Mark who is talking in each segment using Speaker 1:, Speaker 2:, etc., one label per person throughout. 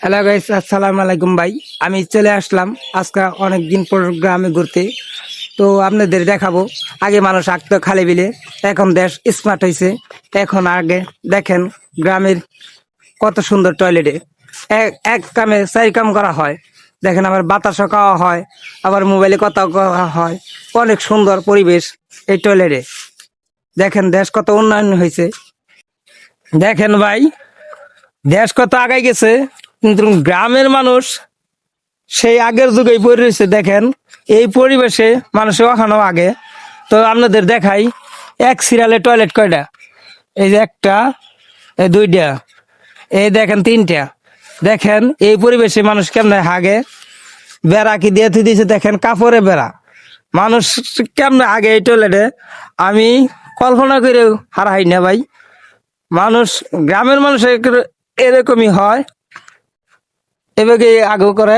Speaker 1: Hello guys, আসসালামু আলাইকুম ভাই। আমি চলে আসলাম আজকে অনেকদিন পর গ্রামে ঘুরতে। তো আপনাদের দেখাবো, আগে মানুষ আঁকতো খালি বিলে, এখন দেশ স্মার্ট হয়েছে। এখন আগে দেখেন গ্রামের কত সুন্দর টয়লেটে এক এক কামে চার কাম করা হয়। দেখেন আবার বাতাসও খাওয়া হয়, আবার মোবাইলে কথাও কওয়া হয়। অনেক সুন্দর পরিবেশ এই টয়লেটে। দেখেন দেশ কত উন্নয়ন হয়েছে। দেখেন ভাই, দেশ কত আগাই গেছে, কিন্তু গ্রামের মানুষ সেই আগের যুগেই পড়ে রয়েছে। দেখেন এই পরিবেশে মানুষের ওখানেও আগে। তো আপনাদের দেখাই, এক সিরিয়ালে টয়লেট কয়টা? এই যে একটা, এই দুইটা, এই দেখেন তিনটা। দেখেন এই পরিবেশে মানুষ কেমনে হাগে। বেড়া কি দিয়ে থুই দিয়েছে, দেখেন কাপড়ে বেড়া। মানুষ কেমনে আগে এই টয়লেটে, আমি কল্পনা করেও হারাই না ভাই। মানুষ, গ্রামের মানুষ এরকমই হয়, এভাবে আগেও করে।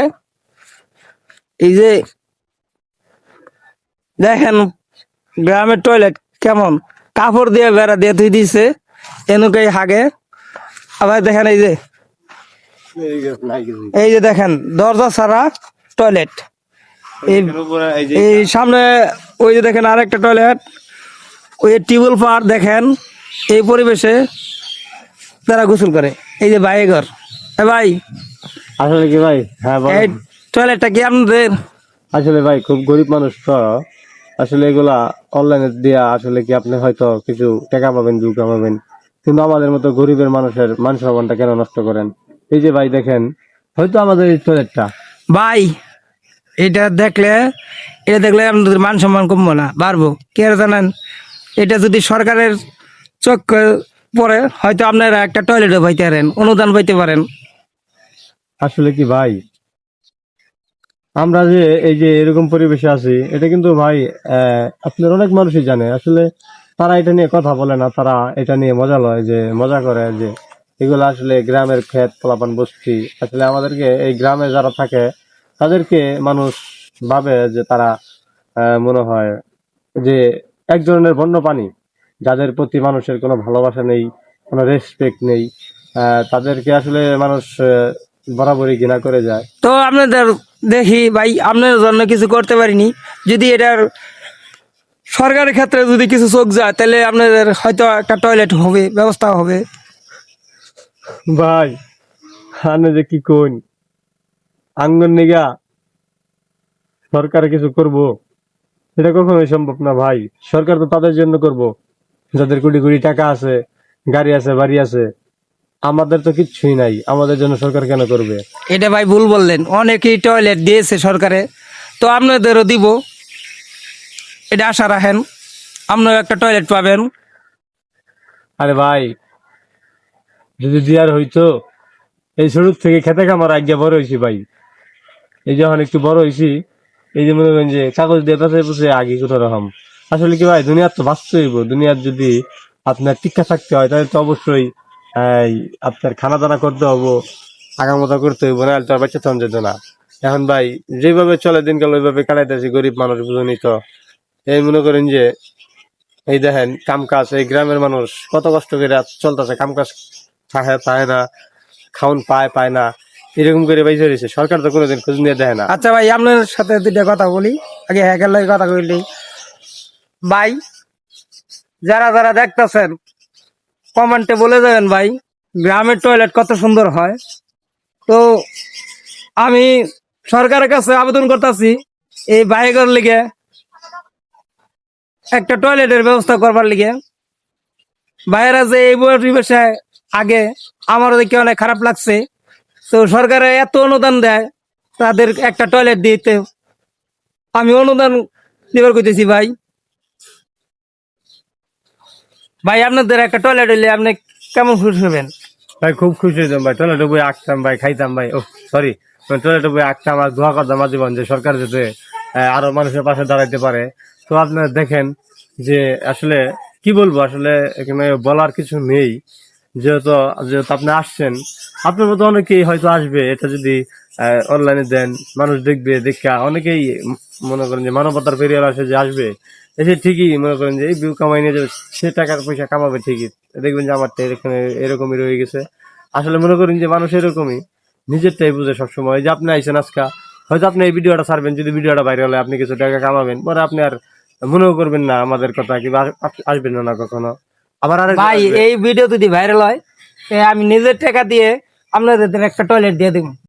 Speaker 1: এই যে দেখেন গ্রামের টয়লেট কেমন, কাপড় দিয়ে বেড়া দিয়ে ধুই দিছে, এনুকাই হাগে। আবার দেখেন এই যে দেখেন দরজা ছাড়া টয়লেট। এই এই সামনে ওই যে দেখেন আরেকটা টয়লেট, ওই টিউবওয়েল পার। দেখেন এই পরিবেশে তারা গোসল করে। এই যে ভাই ঘর, এ ভাই,
Speaker 2: আসলে কি ভাই? হ্যাঁ
Speaker 1: এই
Speaker 2: বলেন।
Speaker 1: টয়লেটটা কি আপনাদের?
Speaker 2: আসলে ভাই খুব গরিব মানুষ তো, আসলে এগুলা অনলাইনে দিয়া আসলে কি আপনি হয়তো কিছু টাকা পাবেন, দুঃখ পাবেন, কিন্তু আমাদের মতো গরিবের মানুষের মান সম্মানটা কেন নষ্ট করেন? এই যে ভাই দেখেন, হয়তো আমাদের এই টয়লেটটা
Speaker 1: ভাই এটা দেখলে, এটা দেখলে আপনাদের মান সম্মান কমবো না, বাড়বো। কে আর জানেন, এটা যদি সরকারের চোখ পড়ে, হয়তো আপনারা একটা টয়লেটও পাইতে পারেন, অনুদান পাইতে পারেন।
Speaker 2: আসলে কি ভাই, আমরা যে এই যে এরকম পরিবেশে আছি, এটা কিন্তু ভাই আপনার অনেক মানুষই জানে। আসলে তারা এটা নিয়ে কথা বলে না, তারা এটা নিয়ে মজা লয়, যে মজা করে যে এগুলো আসলে গ্রামের ক্ষেত পোলাপান বস্তি। আসলে আমাদেরকে এই গ্রামে যারা থাকে তাদেরকে মানুষ ভাবে যে তারা মনে হয় যে এক ধরনের বন্য প্রাণী, যাদের প্রতি মানুষের কোনো ভালোবাসা নেই, কোনো রেসপেক্ট নেই। তাদেরকে আসলে মানুষ বরাবরই ঘৃণা করে যায়।
Speaker 1: তো আপনাদের দেখি ভাই, আপনাদের জন্য কিছু করতে পারিনি। যদি এটার সরকারের ক্ষেত্রে যদি কিছু চোখ যায়, তাহলে আপনাদের হয়তো একটা টয়লেট হবে, ব্যবস্থা হবে।
Speaker 2: ভাই আনে যে কি কোন আঙ্গন নিগা সরকার কিছু করব, এটা কখনোই সম্ভব না ভাই। সরকার তো তাদের জন্য করব যাদের কোটি কোটি টাকা আছে, গাড়ি আছে, বাড়ি আছে। আমাদের তো কিচ্ছুই নাই, আমাদের জন্য সরকার কেন করবে?
Speaker 1: এটা ভাই ভুল বললেন, অনেকেই টয়লেট দিয়েছে সরকারে, তো আপনাদেরও দিব। এটা আশা রাখেন, আপনারা একটা টয়লেট পাবেন।
Speaker 2: আরে ভাই, যদি দিয়ার হইতো, এই শুরু থেকে খেতে খামার আগে বড় হয়েছি ভাই। এই যখন একটু বড় হয়েছি, এই যে মনে করেন যে কাগজ দিয়ে পেঁচে পুষে আগে কোথাও রকম। আসলে কি ভাই, দুনিয়ার তো বাঁচতে হইব। দুনিয়ার যদি আপনার টিকা থাকতে হয়, তাহলে তো অবশ্যই এই আপনার খানা দানা করতে হবো, আগামতা করতে হইব, না তো আর বাচ্চা তখন যেত না। এখন ভাই যেভাবে চলে দিনকাল ওইভাবে কাটাইতেছি, গরিব মানুষ বুঝুনি তো। এই মনে করেন যে এই দেখেন কাম কাজ, এই গ্রামের মানুষ কত কষ্ট করে চলতেছে, কাম কাজ থাকে পায় না, খাউন পায় পায় না, এরকম করে বাইসে রয়েছে। সরকার তো কোনোদিন খোঁজ নিয়ে দেয় না।
Speaker 1: আচ্ছা ভাই, আপনার সাথে দুইটা কথা বলি। আগে হ্যাকের লাগে কথা কইলি ভাই, যারা যারা দেখতেছেন কমেন্টে বলে যাবেন ভাই, গ্রামের টয়লেট কত সুন্দর হয়। তো আমি সরকারের কাছে আবেদন করতেছি, এই বাইকের লিগে একটা টয়লেটের ব্যবস্থা করবার লিগে। বাইরে যে এই পরিবেশে আগে, আমারও দেখে অনেক খারাপ লাগছে। তো সরকারে এত অনুদান দেয়, তাদের একটা টয়লেট দিতে আমি অনুদান দিবার কইতেছি ভাই। ভাই আপনাদের একটা টয়লেট হইলে আপনি কেমন খুশি হবেন?
Speaker 2: ভাই খুব খুশি হইতাম ভাই, টয়লেটে বই আঁকতাম ভাই, খাইতাম ভাই। ও সরি, টয়লেটে বই আঁকতাম আর দোয়া করতাম আজীবন যে সরকার যাতে আরো মানুষের পাশে দাঁড়াইতে পারে। তো আপনারা দেখেন যে আসলে কি বলবো, আসলে এখানে বলার কিছু নেই। যেহেতু যেহেতু আপনি আসছেন, আপনার মতো অনেকেই হয়তো আসবে। এটা যদি অনলাইনে দেন, মানুষ দেখবে, দেখা অনেকেই মনে করেন যে মানবতার পেরিয়ার আসে যে আসবে, এসে ঠিকই মনে করেন যে এই ভিউ কামাই নিয়ে যাবে, সে টাকার পয়সা কামাবে ঠিকই। দেখবেন যে আমার এরকমই রয়ে গেছে। আসলে মনে করেন যে মানুষ এরকমই, নিজেরটাই বুঝে সবসময়। এই যে আপনি আইসেন আজকা, হয়তো আপনি এই ভিডিওটা ছাড়বেন, যদি ভিডিওটা ভাইরাল হয় আপনি কিছু টাকা কামাবেন, পরে আপনি আর মনেও করবেন না আমাদের কথা, কিংবা আসবেন না কখনো। আবার আরেক
Speaker 1: ভাই এই ভিডিও যদি ভাইরাল হয় আমি নিজের টাকা দিয়ে আপনাদের একটা টয়লেট দিয়ে দেবো।